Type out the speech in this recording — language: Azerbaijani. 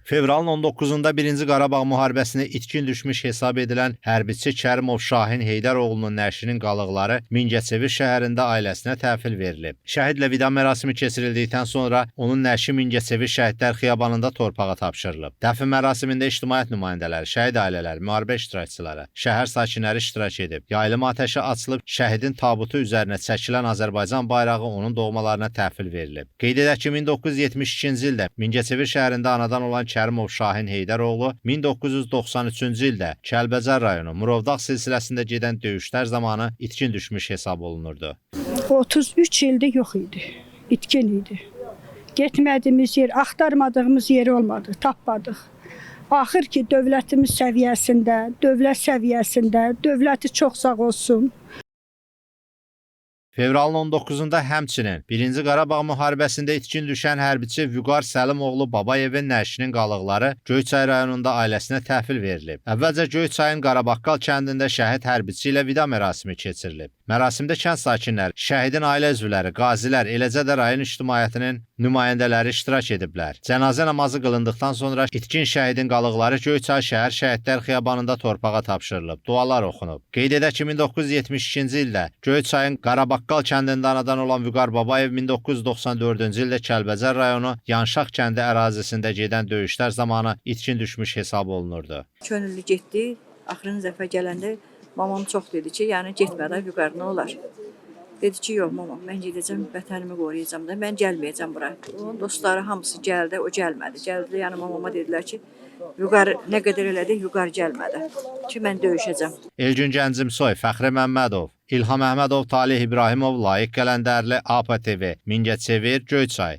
Fevralın 19-da 1-ci Qarabağ müharibəsində itkin düşmüş hesab edilən hərbiçi Kərimov Şahin Heydaroğlunun nəşinin qalıqları Mingəçevir şəhərində ailəsinə təhvil verilib. Şəhidlə vida mərasimi keçirildikdən sonra onun nəşi Mingəçevir Şəhidlər Xiyabanında torpağa tapşırılıb. Dəfn mərasimində ictimaiyyət nümayəndələri, şəhid ailələri, müharibə iştirakçıları, şəhər sakinləri iştirak edib. Yaylım atəşi açılıb, şəhidin tabutu üzərinə çəkilən Azərbaycan bayrağı onun doğmalarına təhvil verilib. Qeyd edək ki, 1972-ci ildə Mingəçevir şəhərində anadan olan Kərimov Şahin Heydaroğlu 1993-cü ildə Kəlbəcər rayonu Murovdağ silsiləsində gedən döyüşlər zamanı itkin düşmüş hesab olunurdu. 33 ildir yox idi, itkin idi. Getmədiyimiz yer, axtarmadığımız yer olmadı, tapmadıq. Axır ki, dövlətimiz səviyyəsində, dövlət səviyyəsində, dövləti çox sağ olsun. Fevralın 19-da həmçinin 1-ci Qarabağ müharibəsində itkin düşən hərbiçi Vüqar Səlimoğlu Babayevin nəşinin qalıqları Göyçay rayonunda ailəsinə təhvil verilib. Əvvəlcə Göyçayın Qarabaqqal kəndində şəhid hərbiçi ilə vida mərasimi keçirilib. Mərasimdə kənd sakinləri, şəhidin ailə üzvləri, qazilər, eləcə də rayon ictimaiyyətinin nümayəndələri iştirak ediblər. Cənazə namazı qılındıqdan sonra itkin şəhidin qalıqları Göyçay şəhər Şəhidlər Xiyabanında torpağa tapşırılıb, dualar oxunub. Qeyd edək ki, 1972-ci ildə Göyçayın Qarabaqqal kəndində anadan olan Vüqar Babayev 1994-cü ildə Kəlbəcər rayonu Yanşaq kəndi ərazisində gedən döyüşlər zamanı itkin düşmüş hesab olunurdu. Könüllü getdi, axırıncı dəfə gələndə mamam çox dedi ki, yəni getmədən Vüqar nə olar? Dedi ki, yox mama, mən gedəcəm, vətənimi qoruyacam da, mən gəlməyəcəm bura. Onun dostları hamısı gəldi, o gəlmədi. Gəldi, yəni mamama dedilər ki, Vüqar nə qədər elədi, Vüqar gəlmədi ki, mən döyüşəcəm. Elgün Gəncimsoy, Fəxri Məmmədov, İlham Əhmədov, Talih İbrahimov, Layiq Qələndərli, APTV, Mingəçevir, Göyçay.